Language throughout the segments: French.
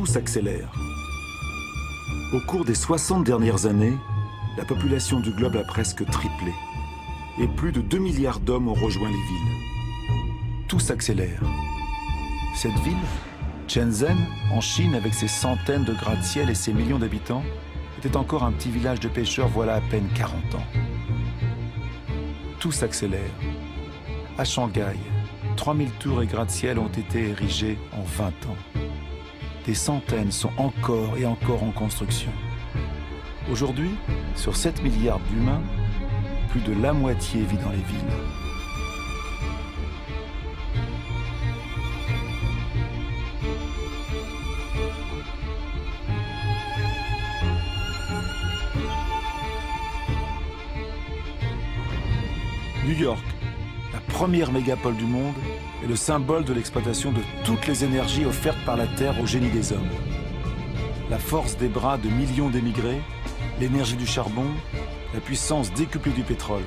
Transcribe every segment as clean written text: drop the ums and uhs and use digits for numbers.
tout s'accélère. Au cours des 60 dernières années, la population du globe a presque triplé. Et plus de 2 milliards d'hommes ont rejoint les villes. Tout s'accélère. Cette ville, Shenzhen, en Chine, avec ses centaines de gratte-ciel et ses millions d'habitants, était encore un petit village de pêcheurs voilà à peine 40 ans. Tout s'accélère. À Shanghai, 3000 tours et gratte-ciel ont été érigés en 20 ans. Des centaines sont encore et encore en construction. Aujourd'hui, sur 7 milliards d'humains, plus de la moitié vit dans les villes. New York, la première mégapole du monde, est le symbole de l'exploitation de toutes les énergies offertes par la Terre au génie des hommes. La force des bras de millions d'émigrés, l'énergie du charbon, la puissance décuplée du pétrole.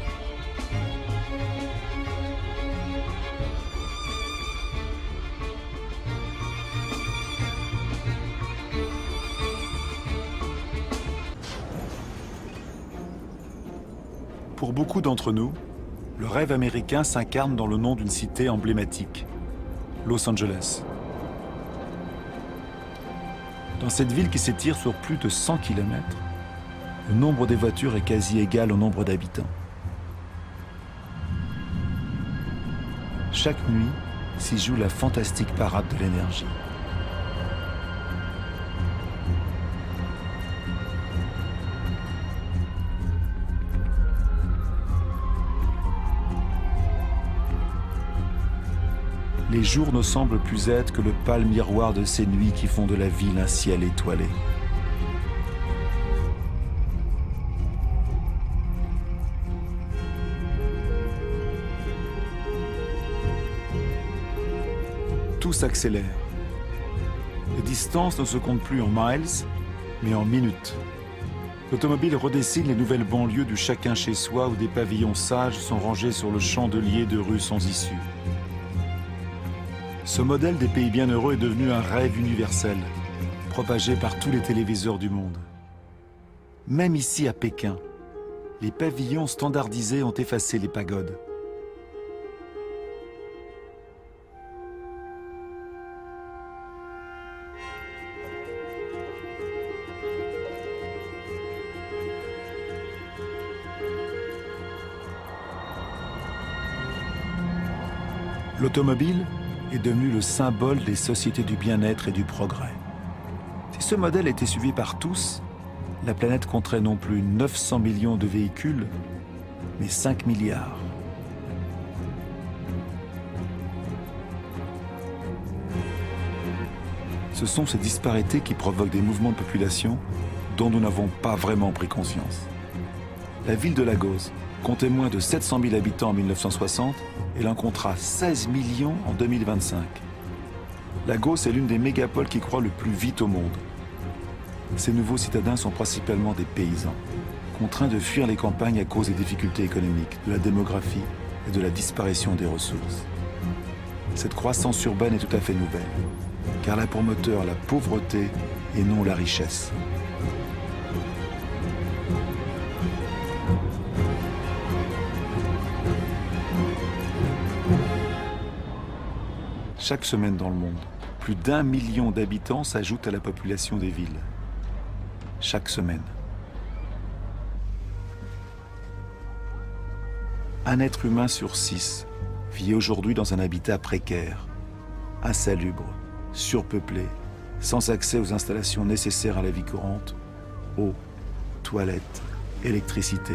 Pour beaucoup d'entre nous, le rêve américain s'incarne dans le nom d'une cité emblématique, Los Angeles. Dans cette ville qui s'étire sur plus de 100 km, le nombre des voitures est quasi égal au nombre d'habitants. Chaque nuit s'y joue la fantastique parade de l'énergie. Les jours ne semblent plus être que le pâle miroir de ces nuits qui font de la ville un ciel étoilé. Tout s'accélère. Les distances ne se comptent plus en miles, mais en minutes. L'automobile redessine les nouvelles banlieues du chacun chez soi où des pavillons sages sont rangés sur le chandelier de rues sans issue. Ce modèle des pays bienheureux est devenu un rêve universel, propagé par tous les téléviseurs du monde. Même ici à Pékin, les pavillons standardisés ont effacé les pagodes. L'automobile est devenu le symbole des sociétés du bien-être et du progrès. Si ce modèle était suivi par tous, la planète compterait non plus 900 millions de véhicules, mais 5 milliards. Ce sont ces disparités qui provoquent des mouvements de population dont nous n'avons pas vraiment pris conscience. La ville de Lagos comptait moins de 700 000 habitants en 1960 et l'en comptera 16 millions en 2025. Lagos est l'une des mégapoles qui croît le plus vite au monde. Ces nouveaux citadins sont principalement des paysans, contraints de fuir les campagnes à cause des difficultés économiques, de la démographie et de la disparition des ressources. Cette croissance urbaine est tout à fait nouvelle, car elle a pour moteur la pauvreté et non la richesse. Chaque semaine dans le monde, plus d'1 million d'habitants s'ajoutent à la population des villes. Chaque semaine. Un être humain sur 6 vit aujourd'hui dans un habitat précaire, insalubre, surpeuplé, sans accès aux installations nécessaires à la vie courante, eau, toilettes, électricité.